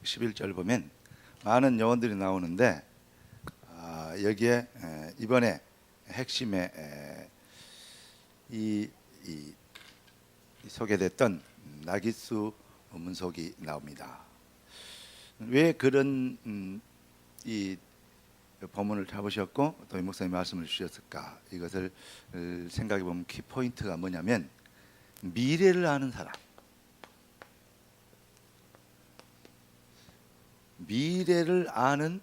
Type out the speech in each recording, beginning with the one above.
11절 보면 많은 요원들이 나오는데 여기에 이번에 핵심의 이 소개됐던 나깃수 문속이 나옵니다. 왜 그런 이 본문을 잡으셨고 또 이 목사님 말씀을 주셨을까? 이것을 생각해 보면 키포인트가 뭐냐면 미래를 아는 사람, 미래를 아는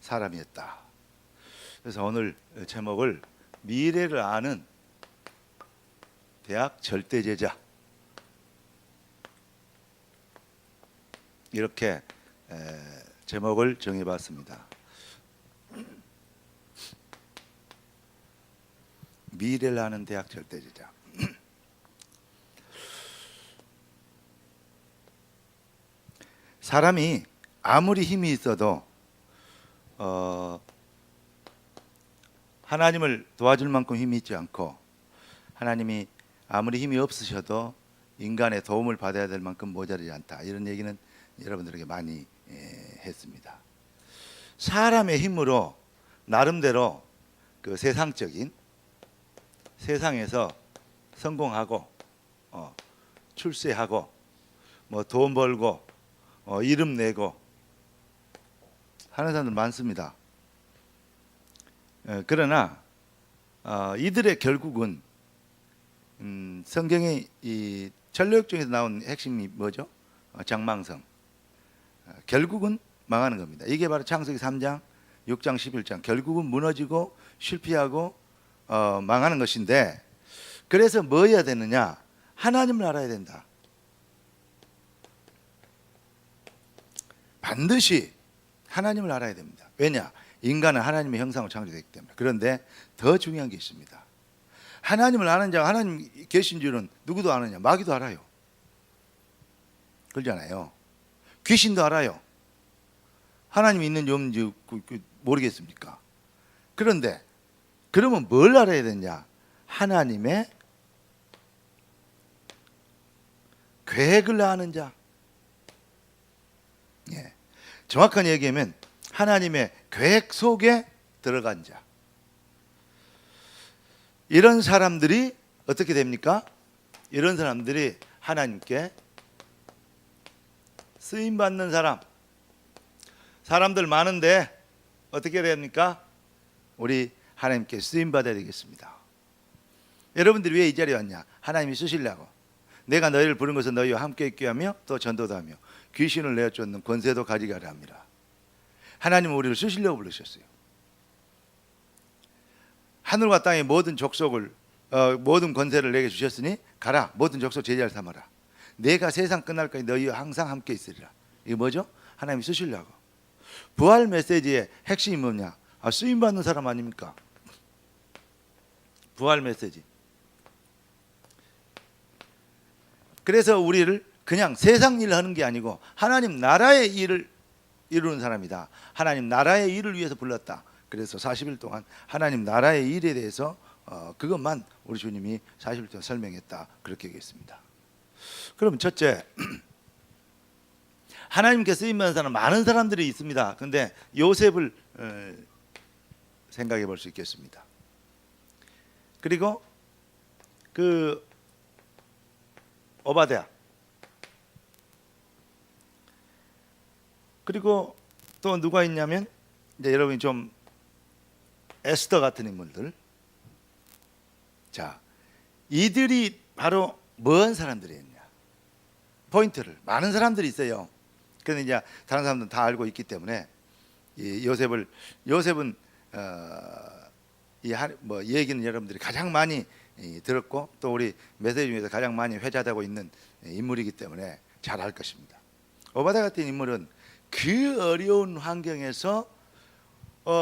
사람이었다. 그래서 오늘 제목을 미래를 아는 대학 절대제자, 이렇게 제목을 정해봤습니다. 미래를 아는 대학 절대제자. 사람이 아무리 힘이 있어도 하나님을 도와줄 만큼 힘이 있지 않고, 하나님이 아무리 힘이 없으셔도 인간의 도움을 받아야 될 만큼 모자라지 않다, 이런 얘기는 여러분들에게 많이 했습니다. 사람의 힘으로 나름대로 그 세상적인, 세상에서 성공하고 출세하고 뭐 돈 벌고 이름 내고 하는 사람들 많습니다. 그러나 이들의 결국은 성경의 이 전력 중에서 나온 핵심이 뭐죠? 장망성. 결국은 망하는 겁니다. 이게 바로 창세기 3장, 6장, 11장. 결국은 무너지고 실패하고 망하는 것인데, 그래서 뭐 해야 되느냐? 하나님을 알아야 된다. 반드시 하나님을 알아야 됩니다. 왜냐? 인간은 하나님의 형상으로 창조되기 때문에. 그런데 더 중요한 게 있습니다. 하나님을 아는 자가 하나님 계신 줄은 누구도 아느냐? 마귀도 알아요. 그러잖아요. 귀신도 알아요. 하나님이 있는지 없는지 모르겠습니까? 그런데 그러면 뭘 알아야 되냐? 하나님의 계획을 아는 자. 예. 정확한 얘기하면 하나님의 계획 속에 들어간 자. 이런 사람들이 어떻게 됩니까? 이런 사람들이 하나님께 쓰임 받는 사람. 사람들 많은데 어떻게 해야 됩니까? 우리 하나님께 쓰임 받아야 되겠습니다. 여러분들이 왜 이 자리에 왔냐? 하나님이 쓰시려고. 내가 너희를 부른 것은 너희와 함께 있게 하며 또 전도도 하며 귀신을 내어 쫓는 권세도 가지게 하려 함이라. 하나님은 우리를 쓰시려고 부르셨어요. 하늘과 땅의 모든 족속을 모든 권세를 내게 주셨으니 가라, 모든 족속 제자를 삼아라. 내가 세상 끝날까지 너희와 항상 함께 있으리라. 이게 뭐죠? 하나님이 쓰시려고. 부활 메시지의 핵심이 뭐냐? 쓰임 받는 사람 아닙니까? 부활 메시지. 그래서 우리를 그냥 세상 일을 하는 게 아니고 하나님 나라의 일을 이루는 사람이다. 하나님 나라의 일을 위해서 불렀다. 그래서 40일 동안 하나님 나라의 일에 대해서 그것만 우리 주님이 40일 동안 설명했다, 그렇게 얘기했습니다. 그럼 첫째, 하나님께 쓰임받는 사람 많은 사람들이 있습니다. 그런데 요셉을 생각해 볼 수 있겠습니다. 그리고 그 오바댜, 그리고 또 누가 있냐면 이제 여러분이 좀 에스더 같은 인물들. 자, 이들이 바로 뭔 사람들이었냐? 포인트를, 많은 사람들이 있어요. 그런데 이제 다른 사람들은 다 알고 있기 때문에 이 요셉은 이 얘기는 여러분들이 가장 많이 들었고 또 우리 메시지 중에서 가장 많이 회자되고 있는 인물이기 때문에 잘 알 것입니다. 오바댜 같은 인물은 그 어려운 환경에서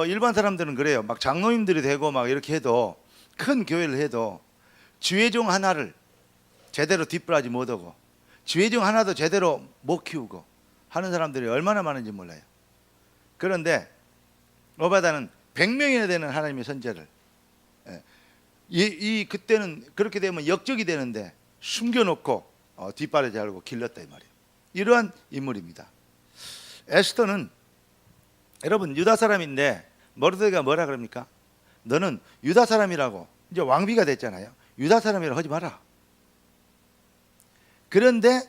일반 사람들은 그래요. 막 장로님들이 되고 막 이렇게 해도, 큰 교회를 해도 주의 종 하나를 제대로 뒷바라지 못하고 주의 종 하나도 제대로 못 키우고 하는 사람들이 얼마나 많은지 몰라요. 그런데 오바댜는 100명이나 되는 하나님의 선제를 그때는 그렇게 되면 역적이 되는데 숨겨놓고 뒷바라지 알고 길렀다 이 말이에요. 이러한 인물입니다. 에스더는 여러분 유다 사람인데 모르드게가 뭐라 그럽니까? 너는 유다 사람이라고 이제 왕비가 됐잖아요. 유다 사람이라고 하지 마라. 그런데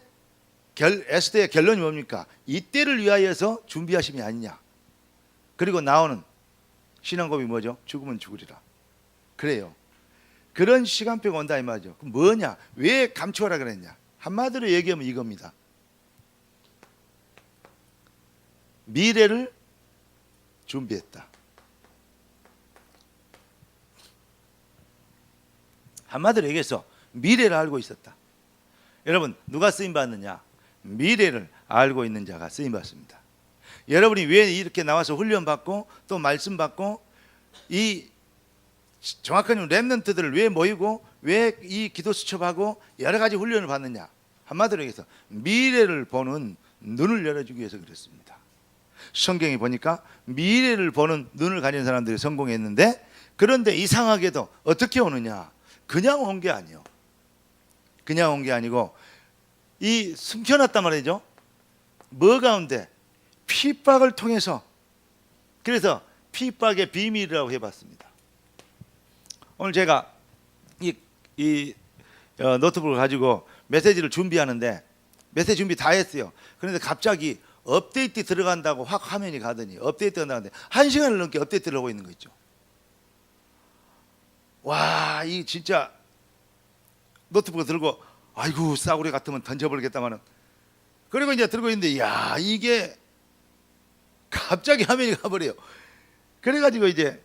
에스더의 결론이 뭡니까? 이때를 위하여서 준비하심이 아니냐. 그리고 나오는 신앙고백이 뭐죠? 죽으면 죽으리라. 그래요. 그런 시간표가 온다 이 말이죠. 그럼 뭐냐? 왜 감추어라 그랬냐? 한마디로 얘기하면 이겁니다. 미래를 준비했다. 한마디로 얘기해서 미래를 알고 있었다. 여러분 누가 쓰임 받느냐? 미래를 알고 있는 자가 쓰임 받습니다. 여러분이 왜 이렇게 나와서 훈련 받고 또 말씀 받고 이 정확한 렘넌트들을 왜 모이고 왜 이 기도 수첩하고 여러 가지 훈련을 받느냐? 한마디로 얘기해서 미래를 보는 눈을 열어주기 위해서 그랬습니다. 성경에 보니까 미래를 보는 눈을 가진 사람들이 성공했는데, 그런데 이상하게도 어떻게 오느냐? 그냥 온 게 아니에요. 그냥 온 게 아니고 이 숨겨놨단 말이죠. 뭐 가운데? 핍박을 통해서. 그래서 핍박의 비밀이라고 해봤습니다. 오늘 제가 이 노트북을 가지고 메시지를 준비하는데 메시지 준비 다 했어요. 그런데 갑자기 업데이트 들어간다고 확 화면이 가더니 업데이트가 나왔는데 1시간을 넘게 업데이트를 하고 있는 거 있죠. 와, 이 진짜 노트북을 들고 아이고 싸구려 같으면 던져버리겠다마는. 그리고 이제 들고 있는데 야 이게 갑자기 화면이 가버려요. 그래가지고 이제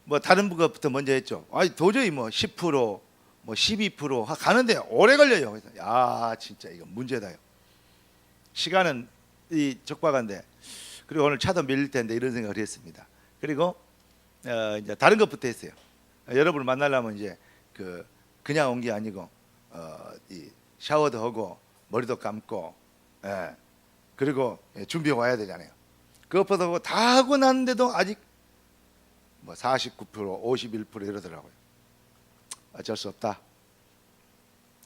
뭐 다른 것부터 먼저 했죠. 아니 도저히 뭐 10% 뭐 12% 가는데 오래 걸려요. 그래서 야 진짜 이거 문제다요. 시간은 이 촉박한데, 그리고 오늘 차도 밀릴 텐데 이런 생각을 했습니다. 그리고 이제 다른 것부터 했어요. 여러분을 만나려면 이제 그냥 온 게 아니고 이 샤워도 하고 머리도 감고 그리고 준비해 와야 되잖아요. 그것보다 다 하고 났는데도 아직 뭐 49%, 51% 이러더라고요. 어쩔 수 없다.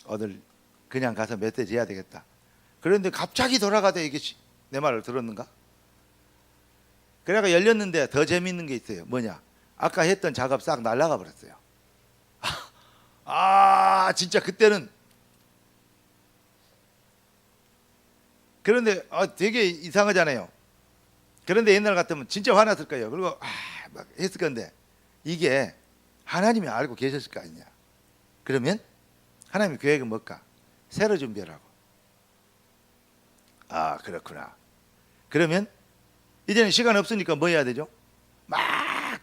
오늘 그냥 가서 메시지 해야 되겠다. 그런데 갑자기 돌아가다 이게 내 말을 들었는가? 그래가 열렸는데 더 재미있는 게 있어요. 뭐냐? 아까 했던 작업 싹 날아가 버렸어요. 진짜 그때는. 그런데 되게 이상하잖아요. 그런데 옛날 같으면 진짜 화났을 거예요. 그리고 막 했을 건데 이게 하나님이 알고 계셨을 거 아니냐. 그러면 하나님의 계획은 뭘까? 새로 준비하라고. 그렇구나. 그러면 이제는 시간 없으니까 뭐 해야 되죠? 막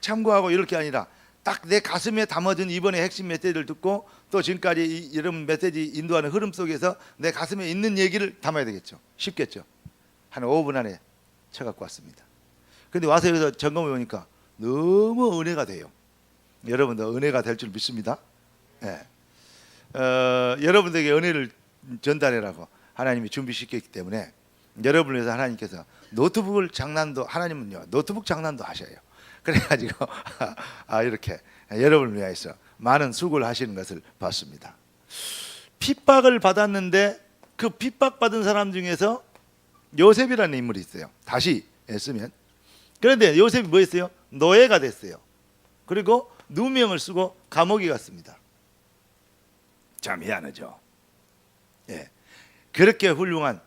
참고하고 이럴 게 아니라 딱 내 가슴에 담아둔 이번에 핵심 메시지를 듣고 또 지금까지 여러분 메시지 인도하는 흐름 속에서 내 가슴에 있는 얘기를 담아야 되겠죠. 쉽겠죠. 한 5분 안에 쳐갖고 왔습니다. 근데 와서 여기서 점검해 보니까 너무 은혜가 돼요. 여러분도 은혜가 될 줄 믿습니다. 여러분들에게 은혜를 전달해라고 하나님이 준비시켰기 때문에 여러분을 위해서 하나님께서 노트북을 장난도, 하나님은요 노트북 장난도 하셔요. 그래가지고 이렇게 여러분을 위해서 많은 수고를 하시는 것을 봤습니다. 핍박을 받았는데 그 핍박받은 사람 중에서 요셉이라는 인물이 있어요. 다시 쓰면. 그런데 요셉이 뭐 했어요? 노예가 됐어요. 그리고 누명을 쓰고 감옥에 갔습니다. 참 희한하죠. 그렇게 훌륭한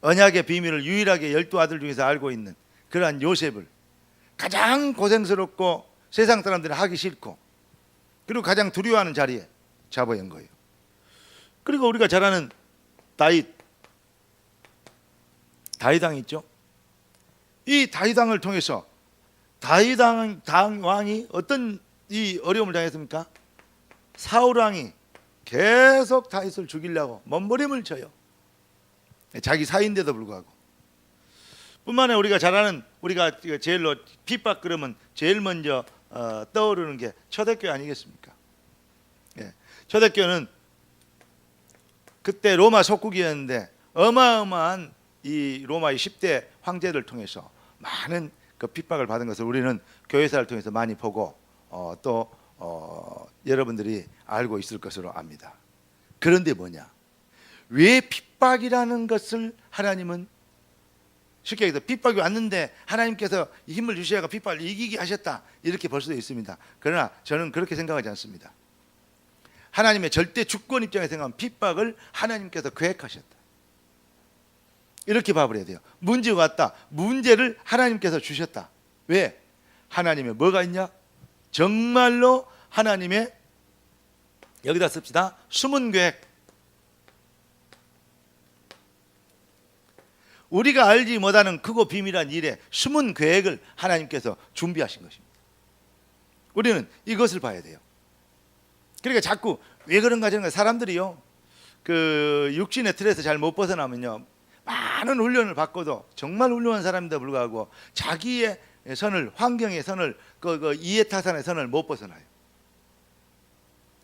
언약의 비밀을 유일하게 12아들 중에서 알고 있는 그러한 요셉을 가장 고생스럽고 세상 사람들이 하기 싫고 그리고 가장 두려워하는 자리에 잡아온 거예요. 그리고 우리가 잘 아는 다윗 왕이 있죠. 이 다윗 왕을 통해서 다윗 왕이 어떤 이 어려움을 당했습니까? 사울 왕이 계속 다윗을 죽이려고 몸부림을 쳐요. 자기 사이인데도 불구하고. 뿐만 아니라 우리가 잘 아는, 우리가 제일로 핍박 그러면 제일 먼저 떠오르는 게 초대교회 아니겠습니까? 초대교회는 그때 로마 속국이었는데 어마어마한 이 로마의 10대 황제를 통해서 많은 그 핍박을 받은 것을 우리는 교회사를 통해서 많이 보고 또 여러분들이 알고 있을 것으로 압니다. 그런데 뭐냐? 왜 핍박이라는 것을 하나님은 쉽게 얘기해서 핍박이 왔는데 하나님께서 힘을 주셔야 핍박을 이기게 하셨다 이렇게 볼 수도 있습니다. 그러나 저는 그렇게 생각하지 않습니다. 하나님의 절대 주권 입장에서 생각하면 핍박을 하나님께서 계획하셨다 이렇게 봐버려야 돼요. 문제가 왔다. 문제를 하나님께서 주셨다. 왜? 하나님의 뭐가 있냐? 정말로 하나님의 여기다 씁시다. 숨은 계획. 우리가 알지 못하는 크고 비밀한 일에 숨은 계획을 하나님께서 준비하신 것입니다. 우리는 이것을 봐야 돼요. 그러니까 자꾸 왜 그런가 저런가 사람들이요 그 육신의 틀에서 잘 못 벗어나면요 많은 훈련을 받고도 정말 훌륭한 사람인데도 불구하고 자기의 선을 환경의 선을 그 이해타산의 선을 못 벗어나요.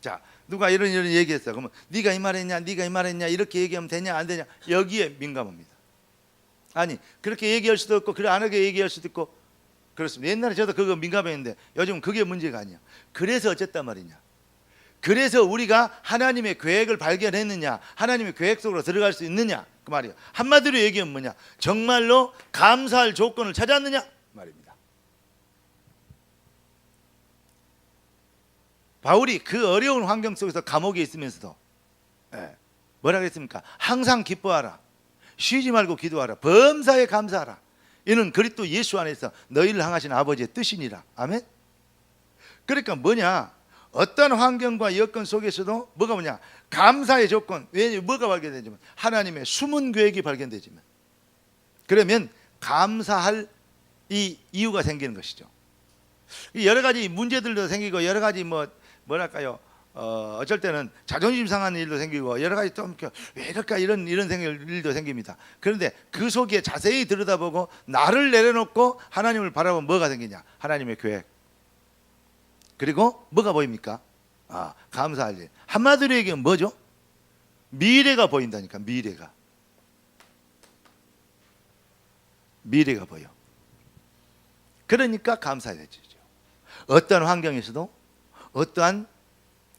자 누가 이런 얘기했어. 그러면 네가 이 말했냐 네가 이 말했냐 이렇게 얘기하면 되냐 안 되냐 여기에 민감합니다. 아니 그렇게 얘기할 수도 있고 그래 안 하게 얘기할 수도 있고 그렇습니다. 옛날에 저도 그거 민감했는데 요즘은 그게 문제가 아니야. 그래서 어쨌단 말이냐. 그래서 우리가 하나님의 계획을 발견했느냐 하나님의 계획 속으로 들어갈 수 있느냐 그 말이에요. 한마디로 얘기하면 뭐냐 정말로 감사할 조건을 찾았느냐 말입니다. 바울이 그 어려운 환경 속에서 감옥에 있으면서도 뭐라 그랬습니까? 항상 기뻐하라 쉬지 말고 기도하라 범사에 감사하라 이는 그리스도 예수 안에서 너희를 향하신 아버지의 뜻이니라. 아멘. 그러니까 뭐냐 어떤 환경과 여건 속에서도 뭐가 뭐냐 감사의 조건. 왜냐하면 뭐가 발견되지만 하나님의 숨은 계획이 발견되지만 그러면 감사할 이 이유가 생기는 것이죠. 여러 가지 문제들도 생기고 여러 가지 뭐랄까요 어쩔 때는 자존심 상하는 일도 생기고 여러 가지 좀 왜 이럴까 이런 일도 생깁니다. 그런데 그 속에 자세히 들여다보고 나를 내려놓고 하나님을 바라보면 뭐가 생기냐 하나님의 계획. 그리고 뭐가 보입니까? 감사할 일. 한마디로 얘기하면 뭐죠? 미래가 보인다니까. 미래가 보여. 그러니까 감사해야 되죠. 어떠한 환경에서도 어떠한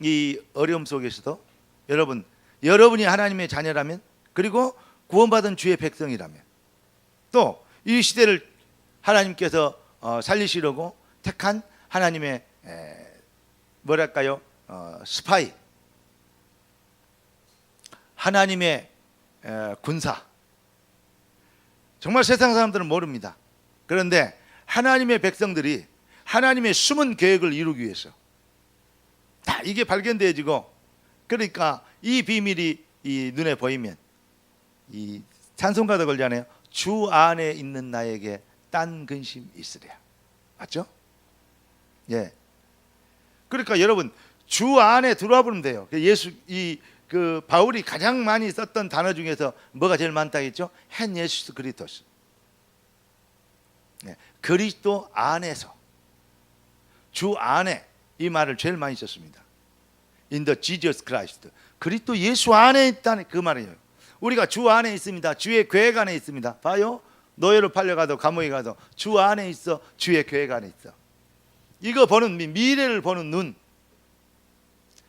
이 어려움 속에서도 여러분이 하나님의 자녀라면 그리고 구원받은 주의 백성이라면 또 이 시대를 하나님께서 살리시려고 택한 하나님의 뭐랄까요 스파이 하나님의 군사 정말 세상 사람들은 모릅니다. 그런데 하나님의 백성들이 하나님의 숨은 계획을 이루기 위해서 다 이게 발견되어지고 그러니까 이 비밀이 이 눈에 보이면 이 찬송가도 걸잖아요. 주 안에 있는 나에게 딴 근심 있으랴. 맞죠? 예. 그러니까 여러분 주 안에 들어와 보면 돼요. 그 바울이 가장 많이 썼던 단어 중에서 뭐가 제일 많다 했죠? 헨 예수스 그리스도스. 예. 그리스도 안에서 주 안에 이 말을 제일 많이 썼습니다. In the Jesus Christ. 그리스도 예수 안에 있다는 그 말이에요. 우리가 주 안에 있습니다. 주의 계획 안에 있습니다. 봐요. 노예로 팔려가도 감옥에 가도 주 안에 있어. 주의 계획 안에 있어. 이거 보는 미래를 보는 눈,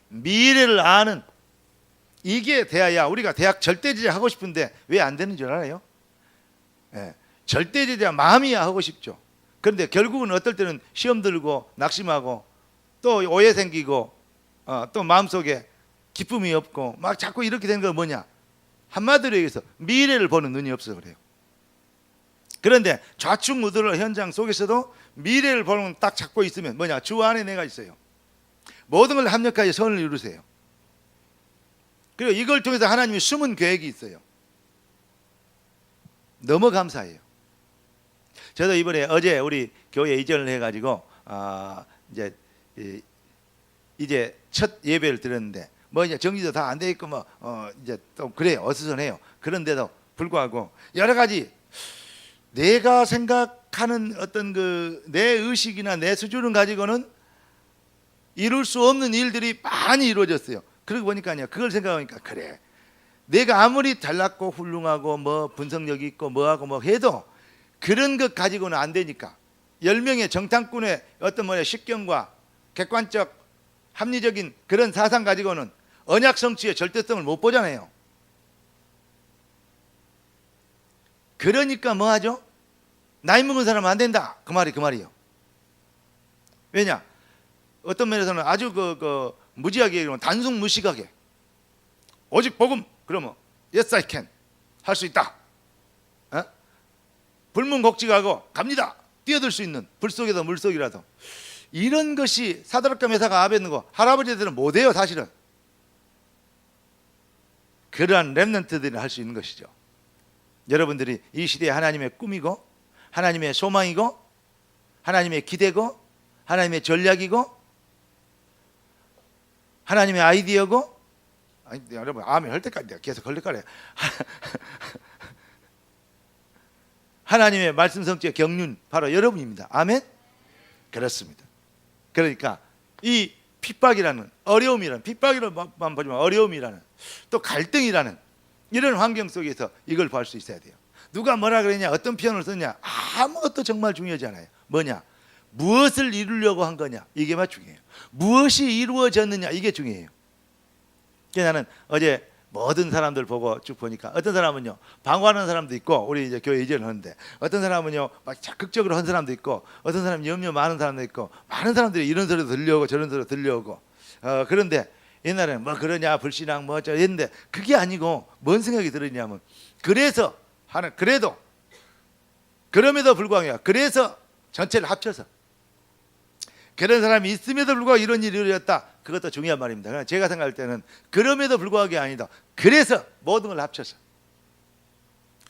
미래를 아는 이게 돼야 우리가 대학 절대제자 하고 싶은데 왜 안 되는 줄 알아요? 예, 절대제자 마음이야 하고 싶죠. 그런데 결국은 어떨 때는 시험 들고 낙심하고 또 오해 생기고 또 마음속에 기쁨이 없고 막 자꾸 이렇게 되는 건 뭐냐? 한마디로 얘기해서 미래를 보는 눈이 없어 그래요. 그런데 좌충우돌 현장 속에서도 미래를 보는 딱 잡고 있으면 뭐냐? 주 안에 내가 있어요. 모든 걸 합력하여 선을 이루세요. 그리고 이걸 통해서 하나님이 숨은 계획이 있어요. 너무 감사해요. 저도 어제 우리 교회 이전을 해가지고 이제 첫 예배를 드렸는데 이제 정리도 다 안 돼 있고 이제 또 그래요. 어수선해요. 그런데도 불구하고 여러 가지 내가 생각하는 어떤 내 의식이나 내 수준을 가지고는 이룰 수 없는 일들이 많이 이루어졌어요. 그러고 보니까요. 그걸 생각하니까 그래. 내가 아무리 잘났고 훌륭하고 분석력이 있고 뭐하고 해도 그런 것 가지고는 안 되니까 10명의 정탐꾼의 어떤 식견과 객관적 합리적인 그런 사상 가지고는 언약 성취의 절대성을 못 보잖아요. 그러니까 뭐 하죠? 나이 먹은 사람은 안 된다. 그 말이요. 왜냐? 어떤 면에서는 아주 무지하게 얘기하면 단순무식하게 오직 복음 그러면 yes I can 할 수 있다. 불문곡직하고 갑니다. 뛰어들 수 있는 불 속에도 물 속이라도 이런 것이 사드락과 메사가 아벳nego 할아버지들은 못해요. 사실은 그러한 렘넌트들이 할 수 있는 것이죠. 여러분들이 이 시대에 하나님의 꿈이고 하나님의 소망이고 하나님의 기대고 하나님의 전략이고 하나님의 아이디어고 여러분 아멘 할 때까지 내가 계속 걸릴 거래. 하나님의 말씀 성취의 경륜 바로 여러분입니다. 아멘. 그렇습니다. 그러니까 이 핍박이라는 어려움이라는 핍박이라만 보지만 어려움이라는 또 갈등이라는 이런 환경 속에서 이걸 볼 수 있어야 돼요. 누가 뭐라 그랬냐 어떤 표현을 썼냐 아무것도 정말 중요하지 않아요. 뭐냐 무엇을 이루려고 한 거냐 이게 중요해요. 무엇이 이루어졌느냐 이게 중요해요. 그래서 나는 어제 모든 사람들 보고 쭉 보니까 어떤 사람은요 방관하는 사람도 있고 우리 이제 교회 이전을 하는데 어떤 사람은요 막 적극적으로 한 사람도 있고 어떤 사람은 염려 많은 사람도 있고 많은 사람들이 이런 소리도 들려오고 저런 소리도 들려오고 그런데 옛날에는 뭐 그러냐 불신앙 뭐 어쩌고 했는데 그게 아니고 뭔 생각이 들었냐면 그래서 그래도 그럼에도 불구하고 그래서 전체를 합쳐서 그런 사람이 있음에도 불구하고 이런 일이 이루어졌다. 그것도 중요한 말입니다. 그러나 제가 생각할 때는 그럼에도 불구하고 아니다. 그래서 모든 걸 합쳐서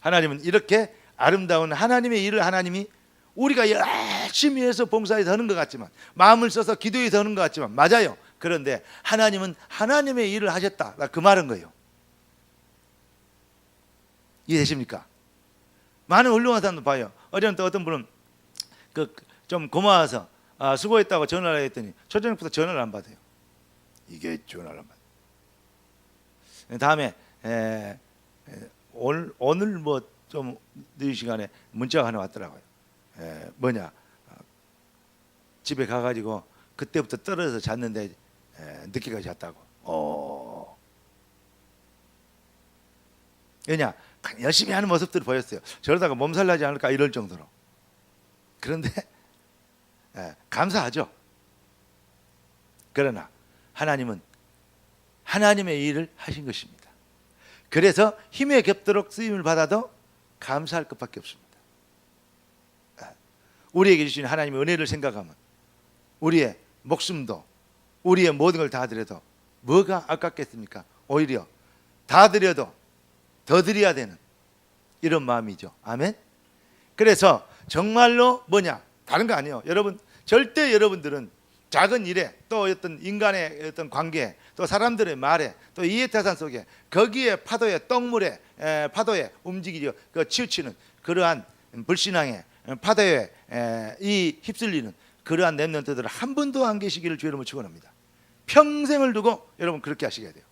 하나님은 이렇게 아름다운 하나님의 일을 하나님이 우리가 열심히 해서 봉사해서 하는 것 같지만 마음을 써서 기도해서 하는 것 같지만 맞아요. 그런데 하나님은 하나님의 일을 하셨다. 그 말은 거예요. 이해되십니까? 많은 훌륭한 사람도 봐요. 어제는 또 어떤 분은 좀 고마워서 수고했다고 전화를 했더니 초저녁부터 전화를 안 받아요. 이게 전화를 안 받아요. 다음에 오늘 뭐 좀 늦은 시간에 문자가 하나 왔더라고요. 뭐냐 집에 가가지고 그때부터 떨어져서 잤는데 늦게까지 잤다고. 왜냐 열심히 하는 모습들을 보였어요. 저러다가 몸살 나지 않을까 이럴 정도로. 그런데 감사하죠. 그러나 하나님은 하나님의 일을 하신 것입니다. 그래서 힘에 겹도록 쓰임을 받아도 감사할 것밖에 없습니다. 우리에게 주신 하나님의 은혜를 생각하면 우리의 목숨도 우리의 모든 걸 다 드려도 뭐가 아깝겠습니까? 오히려 다 드려도 더 드려야 되는 이런 마음이죠. 아멘. 그래서 정말로 뭐냐 다른 거 아니에요. 여러분 절대 여러분들은 작은 일에 또 어떤 인간의 어떤 관계에 또 사람들의 말에 또 이해타산 속에 거기에 파도에 떡물에 파도에 움직이려 치우치는 그러한 불신앙의 파도에 이 휩쓸리는 그러한 렘넌트들 한 분도 안 계시기를 주의 이름으로 축원합니다. 평생을 두고 여러분 그렇게 하시게 돼요.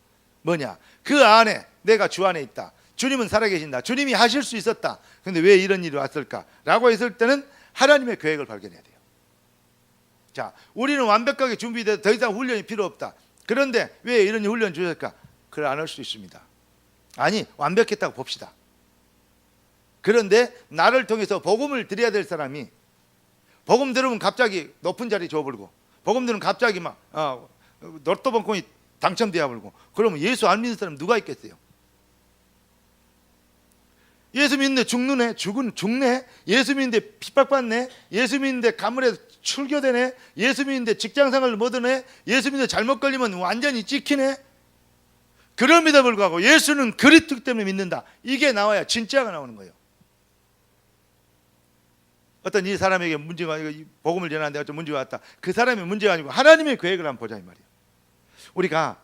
뭐냐 그 안에 내가 주 안에 있다. 주님은 살아계신다. 주님이 하실 수 있었다. 그런데 왜 이런 일이 왔을까? 라고 했을 때는 하나님의 계획을 발견해야 돼요. 자, 우리는 완벽하게 준비돼서 더 이상 훈련이 필요 없다. 그런데 왜 이런 훈련 주셨을까? 그걸 안 할 수 있습니다. 아니 완벽했다고 봅시다. 그런데 나를 통해서 복음을 드려야 될 사람이 복음 들으면 갑자기 높은 자리 줘버리고 복음 들으면 갑자기 막 로또 번권이 당첨되어 버리고 그러면 예수 안 믿는 사람 누가 있겠어요? 예수 믿는데 죽네, 죽네. 예수 믿는데 핍박받네. 예수 믿는데 가물에 출교되네. 예수 믿는데 직장생활을 못 하네. 예수 믿는데 잘못 걸리면 완전히 찍히네. 그럼에도 불구하고 예수는 그리스도 때문에 믿는다. 이게 나와야 진짜가 나오는 거예요. 어떤 이 사람에게 문제가 복음을 전하는데 어떤 문제가 왔다. 그 사람의 문제가 아니고 하나님의 계획을 한번 보자 이 말이에요. 우리가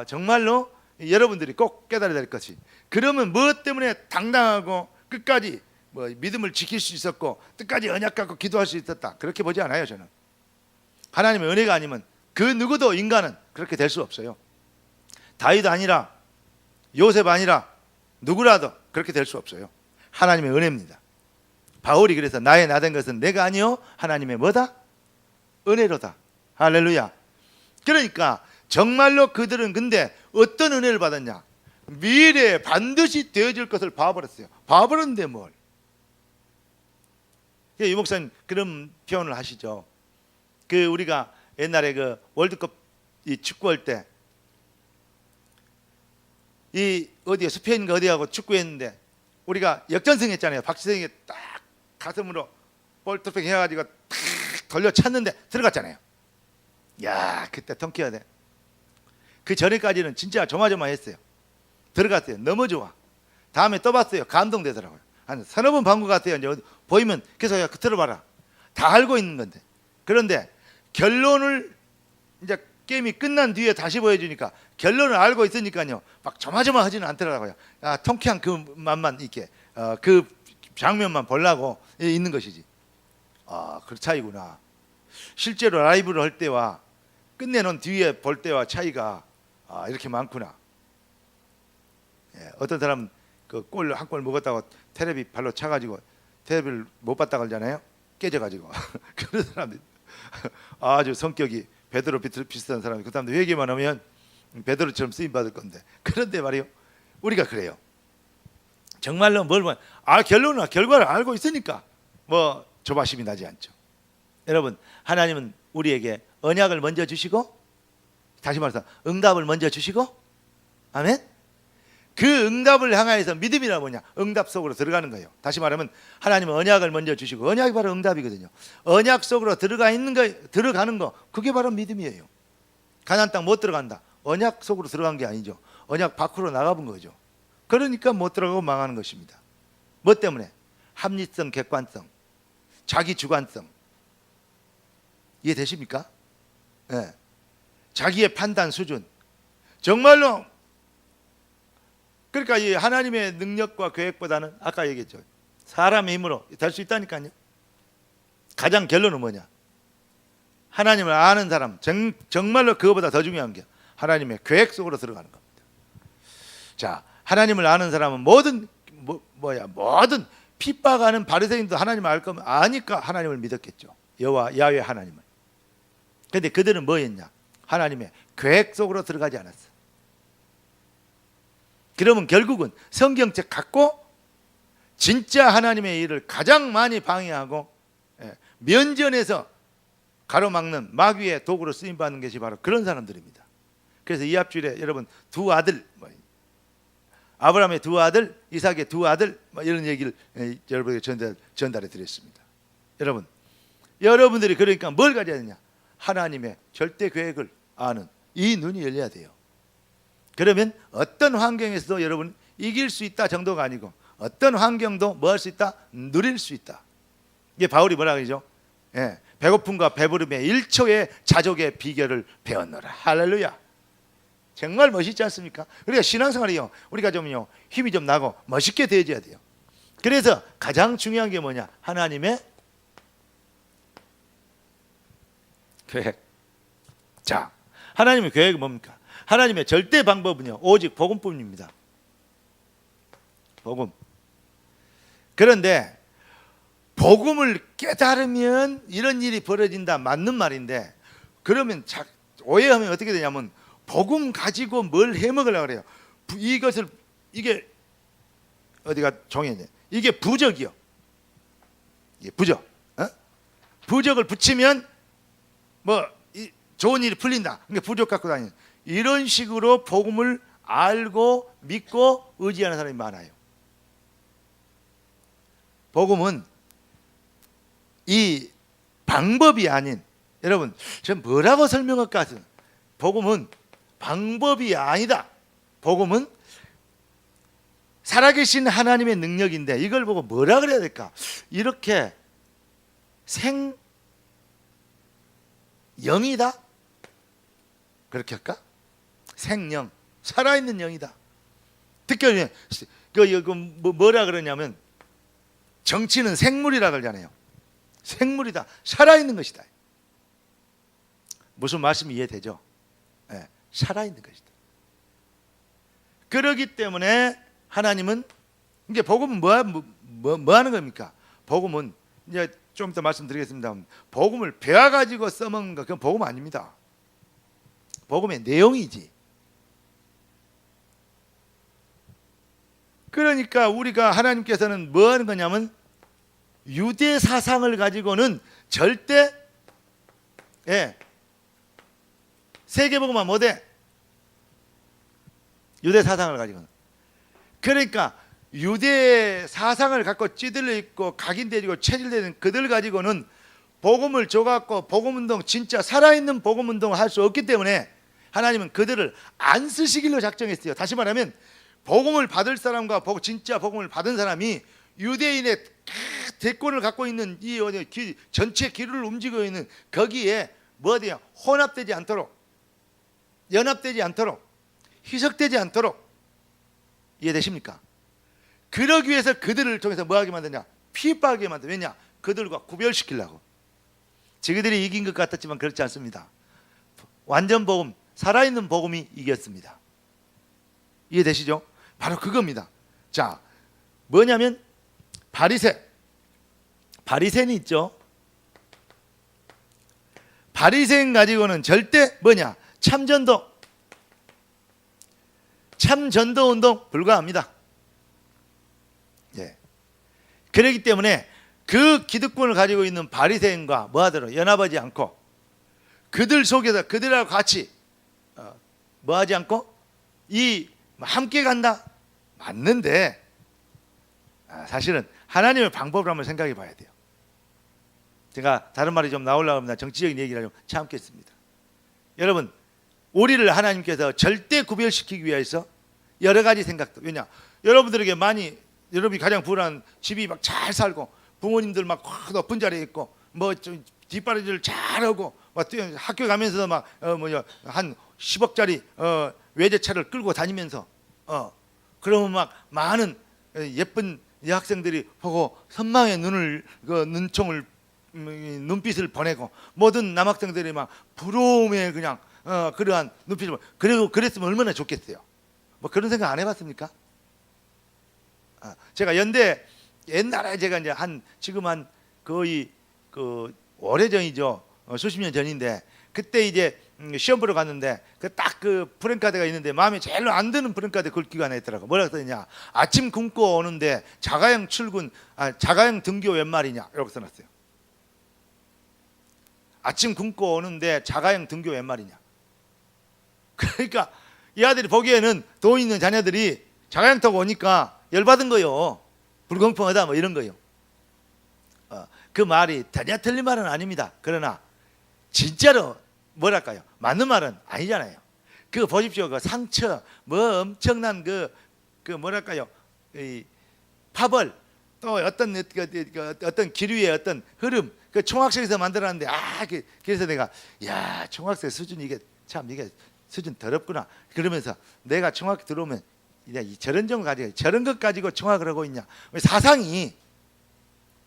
정말로 여러분들이 꼭 깨달아야 될 것이 그러면 무엇 때문에 당당하고 끝까지 믿음을 지킬 수 있었고 끝까지 언약 갖고 기도할 수 있었다 그렇게 보지 않아요. 저는 하나님의 은혜가 아니면 그 누구도 인간은 그렇게 될 수 없어요. 다윗 아니라 요셉 아니라 누구라도 그렇게 될 수 없어요. 하나님의 은혜입니다. 바울이 그래서 나의 나 된 것은 내가 아니요 하나님의 뭐다? 은혜로다. 할렐루야. 그러니까 정말로 그들은 근데 어떤 은혜를 받았냐? 미래에 반드시 되어질 것을 봐버렸어요. 봐버렸는데 뭘? 유 목사님 그런 표현을 하시죠. 그 우리가 옛날에 그 월드컵 이 축구할 때 이 어디에 스페인인가 어디하고 축구했는데 우리가 역전승했잖아요. 박지성이 딱 가슴으로 볼트백 해가지고 탁 돌려 찼는데 들어갔잖아요. 야, 그때 통쾌해야 돼. 그 전에까지는 진짜 조마조마했어요. 들어갔어요. 너무 좋아. 다음에 또 봤어요. 감동되더라고요. 한 서너 번 본 것 같아요. 이제 보이면 계속 야, 들어봐라. 다 알고 있는 건데. 그런데 결론을 이제 게임이 끝난 뒤에 다시 보여주니까 결론을 알고 있으니까요. 막 조마조마하지는 않더라고요. 아, 통쾌한 그 맛만 이렇게 그 장면만 보려고 있는 것이지. 아, 그 차이구나. 실제로 라이브를 할 때와 끝내놓은 뒤에 볼 때와 차이가 이렇게 많구나. 예, 어떤 사람은 그 골 한 골 먹었다고 테레비 발로 차가지고 테레비를 못 봤다 그러잖아요. 깨져가지고 그런 사람들 아주 성격이 베드로 비슷한 사람이 그 사람들 회개만 하면 베드로처럼 쓰임 받을 건데 그런데 말이요 우리가 그래요. 정말로 뭘 보면 결론이나 결과를 알고 있으니까 뭐 조바심이 나지 않죠. 여러분 하나님은 우리에게 언약을 먼저 주시고 다시 말해서 응답을 먼저 주시고 아멘. 그 응답을 향하여서 믿음이라 뭐냐? 응답 속으로 들어가는 거예요. 다시 말하면 하나님은 언약을 먼저 주시고 언약이 바로 응답이거든요. 언약 속으로 들어가는 거 그게 바로 믿음이에요. 가나안 땅 못 들어간다. 언약 속으로 들어간 게 아니죠. 언약 밖으로 나가본 거죠. 그러니까 못 들어가고 망하는 것입니다. 뭐 때문에? 합리성, 객관성, 자기 주관성. 이해되십니까? 네. 자기의 판단 수준. 정말로 그러니까 이 하나님의 능력과 계획보다는 아까 얘기했죠. 사람의 힘으로 될 수 있다니까요. 가장 결론은 뭐냐? 하나님을 아는 사람, 정말로 그거보다 더 중요한 게 하나님의 계획 속으로 들어가는 겁니다. 자, 하나님을 아는 사람은 모든 핍박하는 바리새인도 하나님을 알 거면 아니까 하나님을 믿었겠죠. 야훼 하나님을. 그런데 그들은 뭐였냐? 하나님의 계획 속으로 들어가지 않았어. 그러면 결국은 성경책 갖고 진짜 하나님의 일을 가장 많이 방해하고 면전에서 가로막는 마귀의 도구로 쓰임받는 것이 바로 그런 사람들입니다. 그래서 이 앞줄에 여러분 두 아들 아브라함의 두 아들 이삭의 두 아들 이런 얘기를 여러분에게 전달해 드렸습니다. 여러분들이 그러니까 뭘 가져야 되냐? 하나님의 절대 계획을 아는 이 눈이 열려야 돼요. 그러면 어떤 환경에서도 여러분 이길 수 있다 정도가 아니고 어떤 환경도 뭐 할 수 있다? 누릴 수 있다. 이게 바울이 뭐라 그러죠? 예, 배고픔과 배부름의 1초의 자족의 비결을 배웠노라. 할렐루야. 정말 멋있지 않습니까? 우리가 신앙생활이요 우리가 좀요 힘이 좀 나고 멋있게 되어져야 돼요. 그래서 가장 중요한 게 뭐냐? 하나님의 계획. 자, 하나님의 계획은 뭡니까? 하나님의 절대 방법은요 오직 복음뿐입니다. 복음. 그런데 복음을 깨달으면 이런 일이 벌어진다 맞는 말인데 그러면 오해하면 어떻게 되냐면 복음 가지고 뭘 해먹으려고 그래요. 이게 어디가 종이냐? 이게 부적이요. 이게 부적. 부적을 붙이면 뭐 좋은 일이 풀린다. 그러니까 부적 갖고 다니는 이런 식으로 복음을 알고 믿고 의지하는 사람이 많아요. 복음은 이 방법이 아닌 여러분 제가 뭐라고 설명할까? 복음은 방법이 아니다. 복음은 살아계신 하나님의 능력인데 이걸 보고 뭐라 그래야 될까? 이렇게 영이다? 그렇게 할까? 생영, 살아있는 영이다. 특별히 뭐라 그러냐면 정치는 생물이라 그러잖아요. 생물이다. 살아있는 것이다. 무슨 말씀이 이해되죠? 네, 살아있는 것이다. 그렇기 때문에 하나님은 이게 복음은 뭐 하는 겁니까? 복음은 이제 좀 더 말씀드리겠습니다. 복음을 배워가지고 써먹는 거 그건 복음 아닙니다. 복음의 내용이지. 그러니까 우리가 하나님께서는 뭐 하는 거냐면 유대 사상을 가지고는 절대 세계복음화 못해. 유대 사상을 가지고는. 그러니까 유대 사상을 갖고 찌들려 있고 각인되고 체질되는 그들 가지고는 복음을 줘갖고 복음운동, 진짜 살아있는 복음운동을 할 수 없기 때문에 하나님은 그들을 안 쓰시기로 작정했어요. 다시 말하면 복음을 받을 사람과 진짜 복음을 받은 사람이 유대인의 대권을 갖고 있는 이 전체 기류를 움직이고 있는 거기에 뭐 돼요? 혼합되지 않도록, 연합되지 않도록, 희석되지 않도록. 이해되십니까? 그러기 위해서 그들을 통해서 뭐 하게 만드냐? 피입하게 만드냐? 왜냐? 그들과 구별시키려고. 저희들이 이긴 것 같았지만 그렇지 않습니다. 완전 복음, 살아있는 복음이 이겼습니다. 이해되시죠? 바로 그겁니다. 자, 뭐냐면 바리새인이 있죠. 바리새인 가지고는 절대 뭐냐? 참전도 운동 불가합니다. 예. 그렇기 때문에 그 기득권을 가지고 있는 바리새인과 뭐하도록 연합하지 않고 그들 속에서 그들하고 같이 뭐하지 않고 함께 간다. 맞는데 사실은 하나님의 방법을 한번 생각해 봐야 돼요. 제가 다른 말이 좀 나오려고 합니다. 정치적인 얘기를 좀 참겠습니다. 여러분, 우리를 하나님께서 절대 구별시키기 위해서 여러 가지 생각도. 왜냐? 여러분들에게 여러분이 가장 부유한 집이 막 잘 살고 부모님들 막 높은 자리에 있고 뭐 좀 뒷바라지를 잘하고 막 학교 가면서도 막 한 10억짜리 외제차를 끌고 다니면서 그러면 막 많은 예쁜 여학생들이 보고 선망의 눈빛을 보내고 모든 남학생들이 막 부러움에 그냥 그러한 눈빛을 그랬으면 얼마나 좋겠어요. 뭐 그런 생각 안 해봤습니까? 제가 연대 옛날에 제가 이제 지금 거의 오래전이죠. 수십 년 전인데 그때 이제 시험 보러 갔는데 딱 그 프랭카드가 있는데 마음에 제일 안 드는 프랭카드 글귀가 하나 있더라고. 뭐라고 써있냐? 아침 굶고 오는데 자가용 등교 웬 말이냐? 이렇게 써놨어요. 아침 굶고 오는데 자가용 등교 웬 말이냐? 그러니까 이 아들이 보기에는 돈 있는 자녀들이 자가용 타고 오니까 열받은 거요. 불공평하다 뭐 이런 거요. 그 말이 전혀 틀린 말은 아닙니다. 그러나 진짜로 뭐랄까요? 맞는 말은 아니잖아요. 그거 보십시오. 그 상처, 뭐 엄청난 그 뭐랄까요? 파벌, 또 어떤 기류의 어떤 흐름, 그 총학생에서 만들었는데 그래서 내가 총학생 수준 이게 수준 더럽구나. 그러면서 내가 총학 들어오면 저런 것 가지고 총학을 하고 있냐? 사상이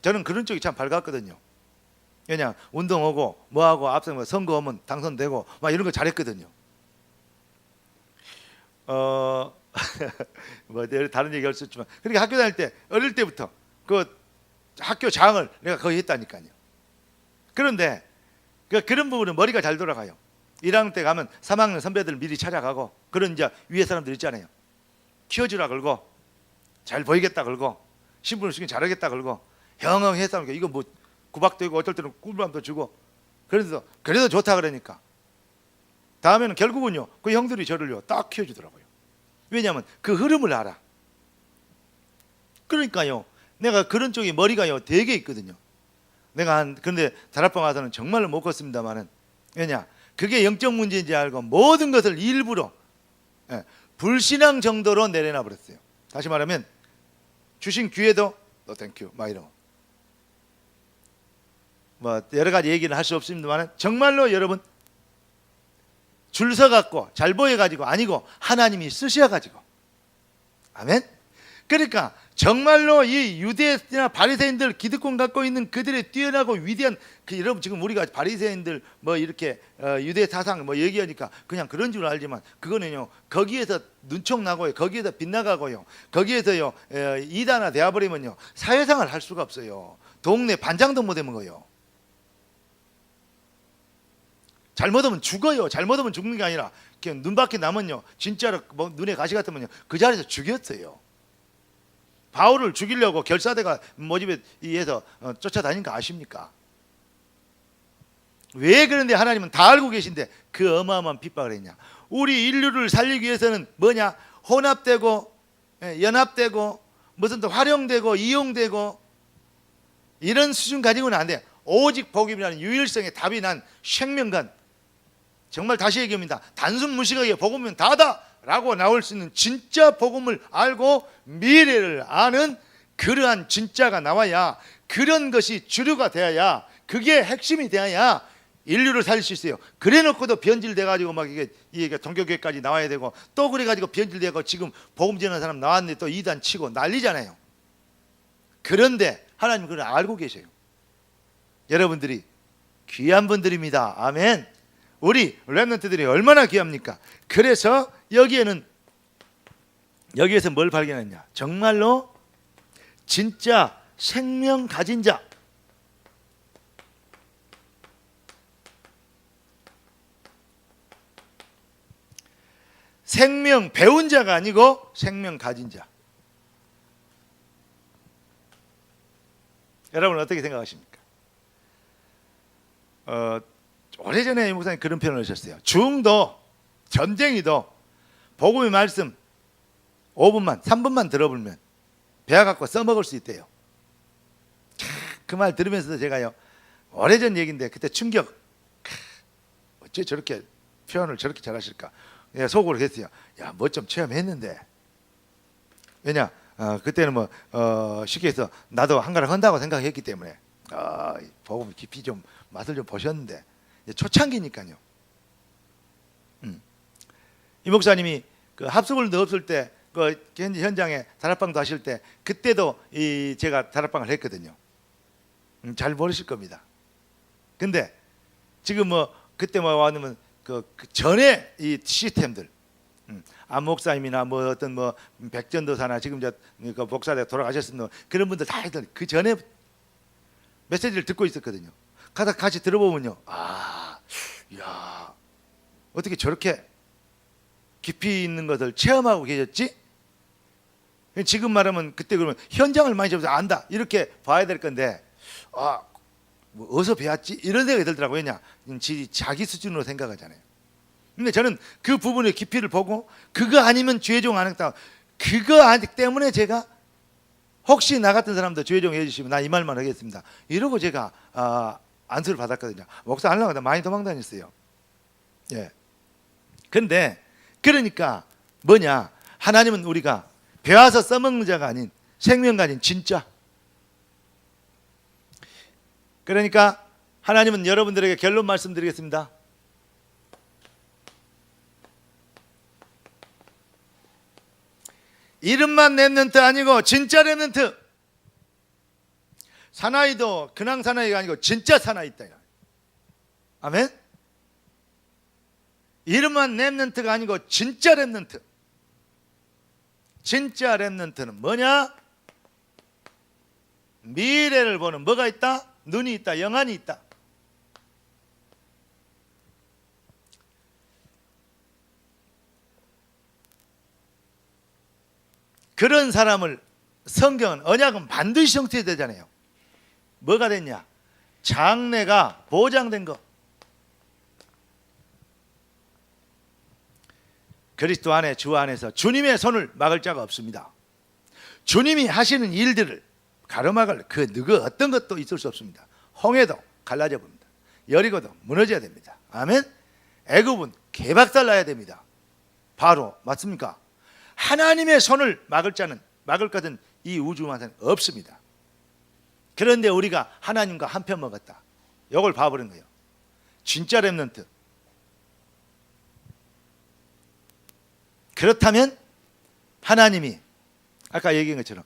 저는 그런 쪽이 참 밝았거든요. 그냥 운동하고 뭐하고 앞서 선거 오면 당선되고 막 이런 거 잘했거든요. 뭐 다른 얘기 할 수 있지만 그러니까 학교 다닐 때 어릴 때부터 그 학교 장을 내가 거의 했다니까요. 그런데 그런 부분은 머리가 잘 돌아가요. 1학년 때 가면 3학년 선배들 미리 찾아가고 그런 이제 위에 사람들 있잖아요. 키워주라 걸고 잘 보이겠다 걸고 신분을 쓰긴 잘하겠다 걸고 형형했다 이거 뭐 구박도 있고 어떨 때는 꿀밤도 주고 그래도 좋다 그러니까 다음에는 결국은요 그 형들이 저를요 딱 키워주더라고요. 왜냐하면 그 흐름을 알아. 그러니까요 내가 그런 쪽에 머리가요 되게 있거든요. 그런데 다락방 와서는 정말로 못 걷습니다만은 왜냐 그게 영적 문제인지 알고 모든 것을 일부러 불신앙 정도로 내려놔 버렸어요. 다시 말하면 주신 기회도 너 땡큐 막 이런 뭐 여러 가지 얘기는 할 수 없습니다만 정말로 여러분 줄 서갖고 잘 보여가지고 아니고 하나님이 쓰셔가지고 아멘. 그러니까 정말로 이 유대나 바리새인들 기득권 갖고 있는 그들의 뛰어나고 위대한 여러분 지금 우리가 바리새인들 뭐 이렇게 유대 사상 뭐 얘기하니까 그냥 그런 줄 알지만 그거는요 거기에서 눈총 나고요 거기에서 빗나가고요 거기에서요 이단화 되어버리면요 사회생활 할 수가 없어요. 동네 반장도 못 해먹어요. 잘못하면 죽어요. 잘못하면 죽는 게 아니라 그냥 눈밖에 남은요, 진짜로 뭐 눈에 가시 같으면요 그 자리에서 죽였어요. 바울을 죽이려고 결사대가 모집에 의해서 쫓아다닌 거 아십니까? 왜 그런데 하나님은 다 알고 계신데 그 어마어마한 핍박을 했냐? 우리 인류를 살리기 위해서는 뭐냐? 혼합되고 연합되고 무슨 또 활용되고 이용되고 이런 수준 가지고는 안 돼. 오직 복음이라는 유일성의 답이 난 생명관, 정말 다시 얘기합니다. 단순 무식하게 복음은 다다 라고 나올 수 있는 진짜 복음을 알고 미래를 아는 그러한 진짜가 나와야, 그런 것이 주류가 되어야, 그게 핵심이 되어야 인류를 살릴 수 있어요. 그래 놓고도 변질돼 가지고 막 이게 종교교회까지 나와야 되고, 또 그래 가지고 변질되고 지금 복음 전하는 사람 나왔는데 또 이단 치고 난리잖아요. 그런데 하나님 그걸 알고 계세요. 여러분들이 귀한 분들입니다. 아멘. 우리 렘넌트들이 얼마나 귀합니까? 그래서 여기에서 뭘 발견했냐? 정말로 진짜 생명 가진 자, 생명 배운 자가 아니고 생명 가진 자. 여러분 어떻게 생각하십니까? 오래전에 이 목사님 그런 표현을 하셨어요. 중도, 전쟁이도 복음의 말씀 5분만 3분만 들어보면 배워 갖고 써먹을 수 있대요. 그 말 들으면서도 제가요, 오래전 얘기인데 그때 충격. 어째 저렇게 표현을 저렇게 잘하실까? 내가 속으로 했어요. 야, 뭐 좀 체험했는데. 왜냐? 그때는 뭐 쉽게 해서 나도 한가락 한다고 생각했기 때문에 복음 깊이 좀 맛을 좀 보셨는데, 초창기니까요. 이 목사님이 그 합숙을 넣었을 때, 그 현장에 다락방도 하실 때, 그때도 제가 다락방을 했거든요. 잘 모르실 겁니다. 근데 지금 뭐 그때 뭐 왔냐면 그 전에 이 시스템들, 안 목사님이나 뭐 어떤 뭐 백전도사나 지금 그 목사가 돌아가셨습니다. 그런 분들 다 그 전에 메시지를 듣고 있었거든요. 가다 같이 들어보면요, 야, 어떻게 저렇게 깊이 있는 것을 체험하고 계셨지? 지금 말하면 그때 그러면 현장을 많이 접해서 안다 이렇게 봐야 될 건데, 뭐 어디서 배웠지? 이런 생각이 들더라고요. 왜냐? 자기 수준으로 생각하잖아요. 근데 저는 그 부분의 깊이를 보고, 그거 아니면 죄종 안 했다. 그거 아니 때문에 제가 혹시 나 같은 사람도 죄종 해주시면 나 이 말만 하겠습니다. 이러고 제가 안수를 받았거든요. 목사 하려고 하다 많이 도망다녔어요. 예. 근데 그러니까 뭐냐? 하나님은 우리가 배워서 써먹는 자가 아닌 생명 가진 진짜. 그러니까 하나님은 여러분들에게 결론 말씀드리겠습니다. 이름만 렘넌트 아니고 진짜 렘넌트. 사나이도 그냥 사나이가 아니고 진짜 사나이 있다. 아멘. 이름만 렘넌트가 아니고 진짜 렘넌트. 진짜 렘넌트는 뭐냐? 미래를 보는 뭐가 있다? 눈이 있다. 영안이 있다. 그런 사람을 성경은, 언약은 반드시 성취해야 되잖아요. 뭐가 됐냐? 장래가 보장된 거. 그리스도 안에, 주 안에서 주님의 손을 막을 자가 없습니다. 주님이 하시는 일들을 가로막을 그 누구 어떤 것도 있을 수 없습니다. 홍해도 갈라져 봅니다. 여리고도 무너져야 됩니다. 아멘. 애굽은 개박살 나야 됩니다. 바로 맞습니까? 하나님의 손을 막을 자는, 막을 것은 이 우주만은 없습니다. 그런데 우리가 하나님과 한편 먹었다. 이걸 봐버린 거예요. 진짜 렘넌트. 그렇다면 하나님이 아까 얘기한 것처럼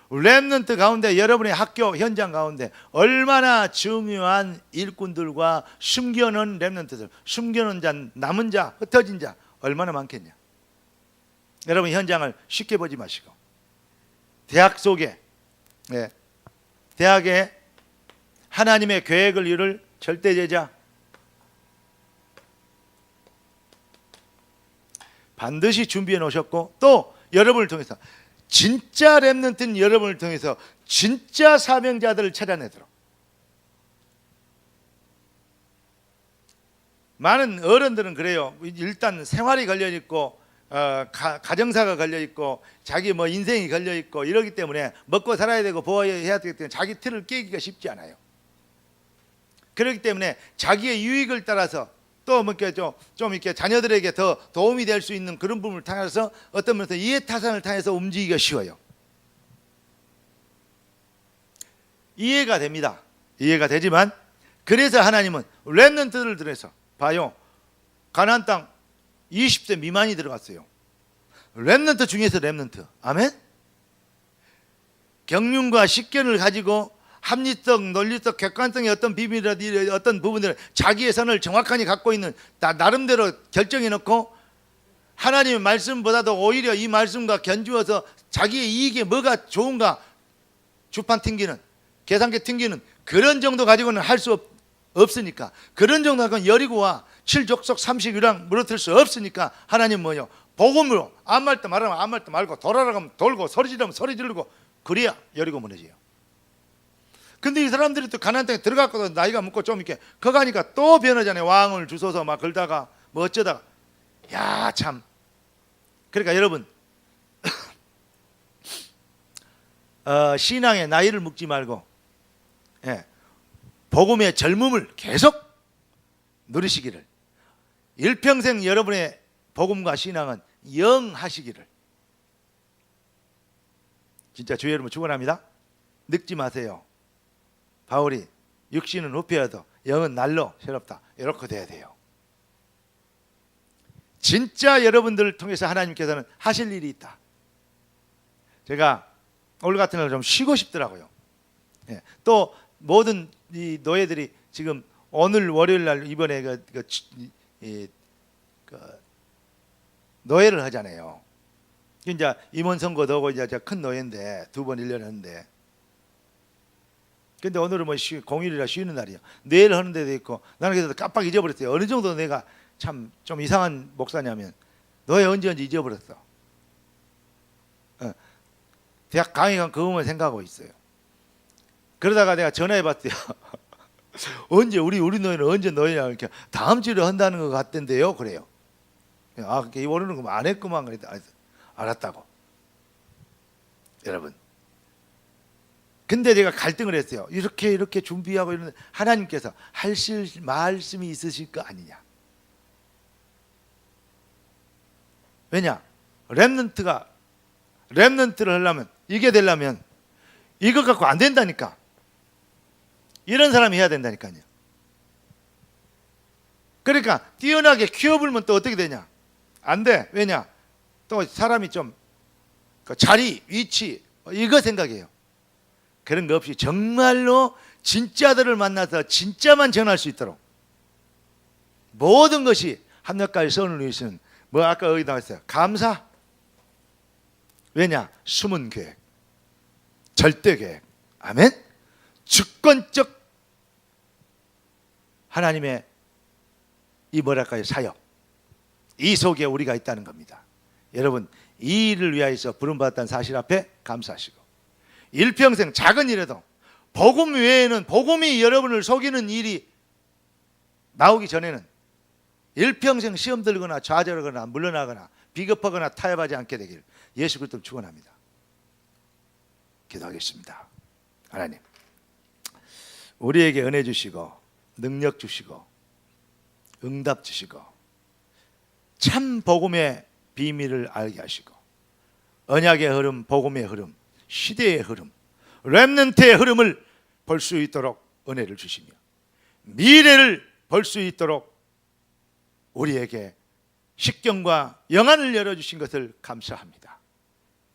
렘넌트 가운데, 여러분의 학교 현장 가운데 얼마나 중요한 일꾼들과 숨겨놓은 렘넌트들, 숨겨놓은 자, 남은 자, 흩어진 자 얼마나 많겠냐. 여러분 현장을 쉽게 보지 마시고, 대학 속에, 대학에 하나님의 계획을 이룰 절대제자, 반드시 준비해 놓으셨고, 또 여러분을 통해서 진짜 렘넌트인 여러분을 통해서 진짜 사명자들을 찾아내도록. 많은 어른들은 그래요. 일단 생활이 걸려 있고 가정사가 걸려 있고 자기 뭐 인생이 걸려 있고 이러기 때문에 먹고 살아야 되고 보호해야 되기 때문에 자기 틀을 깨기가 쉽지 않아요. 그렇기 때문에 자기의 유익을 따라서 또 뭐 이렇게 좀 이렇게 자녀들에게 더 도움이 될 수 있는 그런 부분을 통해서 어떤 면에서 이해타산을 통해서 움직이기가 쉬워요. 이해가 됩니다. 이해가 되지만 그래서 하나님은 렘넌트들을 들여서 봐요. 가나안 땅 20세 미만이 들어갔어요. 렘넌트 중에서 렘넌트. 아멘. 경륜과 식견을 가지고 합리적, 논리적, 객관성의 어떤 비밀이라든지 어떤 부분들을 자기의 선을 정확하게 갖고 있는 나름대로 결정해 놓고 하나님의 말씀보다도 오히려 이 말씀과 견주어서 자기의 이익에 뭐가 좋은가 주판 튕기는, 계산기 튕기는 그런 정도 가지고는 할 수 없으니까, 그런 정도 가지고는 여리고와 7족속 30유랑 물어들 수 없으니까 하나님 뭐요? 복음으로 아무 말도 말하면 아무 말도 말고 돌아가면 돌고 소리 지르면 소리 지르고 그래야 여리고 무너져요. 근데 이 사람들이 또 가나안 땅에 들어갔거든. 나이가 먹고 좀 이렇게 커가니까 또 변하잖아요. 왕을 주소서 막 걸다가 뭐 어쩌다가 야 참. 그러니까 여러분 신앙의 나이를 묵지 말고 복음의 젊음을 계속 누리시기를, 일평생 여러분의 복음과 신앙은 영하시기를 진짜 주의 이름으로 축원합니다. 늙지 마세요. 바울이 육신은 후패여도 영은 날로 새롭다, 이렇게 돼야 돼요. 진짜 여러분들을 통해서 하나님께서는 하실 일이 있다. 제가 오늘 같은 날 좀 쉬고 싶더라고요. 또 모든 이 노예들이 지금 오늘 월요일 날 이번에 노예를 하잖아요. 이제 임원 선거도 하고 이제 큰 노예인데 2번 1년에 하는데, 근데 오늘은 뭐 공휴일이라 쉬는 날이야. 내일 하는 데도 있고. 나는 그래서 깜빡 잊어버렸어요. 어느 정도 내가 참 좀 이상한 목사냐면 노예 언제 잊어버렸어. 대학 강의 간 그것만 생각하고 있어요. 그러다가 내가 전화해봤어요. 언제 우리 노예는 언제 노예냐, 이렇게 다음 주에 한다는 것 같던데요. 그래요. 아, 그렇게 오늘은 그럼 안 했구만. 그랬더니 알았다고. 여러분. 근데 내가 갈등을 했어요. 이렇게 준비하고 이러는데 하나님께서 하실 말씀이 있으실 거 아니냐. 왜냐? 렘넌트를 하려면, 이게 되려면 이거 갖고 안 된다니까. 이런 사람이 해야 된다니까요. 그러니까 뛰어나게 키워불면 또 어떻게 되냐? 안 돼. 왜냐? 또 사람이 좀 자리, 위치 이거 생각해요. 그런 거 없이 정말로 진짜들을 만나서 진짜만 전할 수 있도록 모든 것이 합력까지 선을 위해서는 뭐 아까 여기 나왔어요. 감사. 왜냐? 숨은 계획, 절대 계획. 아멘. 주권적 하나님의 이 뭐랄까요, 사역, 이 속에 우리가 있다는 겁니다. 여러분, 이 일을 위하여서 부름받았다는 사실 앞에 감사하시고, 일평생 작은 일에도 복음 외에는, 복음이 여러분을 속이는 일이 나오기 전에는 일평생 시험 들거나 좌절하거나 물러나거나 비겁하거나 타협하지 않게 되길 예수 그리스도로 축원합니다. 기도하겠습니다. 하나님, 우리에게 은혜 주시고 능력 주시고 응답 주시고 참 복음의 비밀을 알게 하시고 언약의 흐름, 복음의 흐름, 시대의 흐름, 렘넌트의 흐름을 볼 수 있도록 은혜를 주시며 미래를 볼 수 있도록 우리에게 식견과 영안을 열어주신 것을 감사합니다.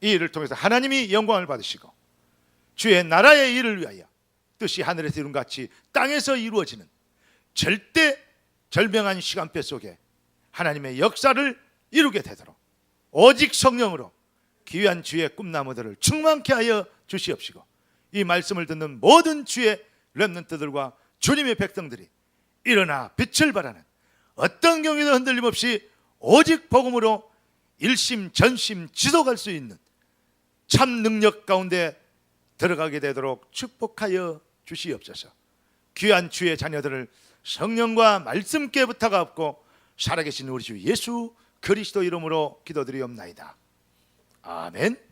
이 일을 통해서 하나님이 영광을 받으시고 주의 나라의 일을 위하여 뜻이 하늘에서 이룬 같이 땅에서 이루어지는 절대 절명한 시간표 속에 하나님의 역사를 이루게 되도록 오직 성령으로 귀한 주의 꿈나무들을 충만케 하여 주시옵시고, 이 말씀을 듣는 모든 주의 렘넌트들과 주님의 백성들이 일어나 빛을 발하는 어떤 경우에도 흔들림 없이 오직 복음으로 일심 전심 지속할 수 있는 참 능력 가운데 들어가게 되도록 축복하여 주시옵소서. 귀한 주의 자녀들을 성령과 말씀께 부탁하옵고 살아계신 우리 주 예수 그리스도 이름으로 기도드리옵나이다. 아멘.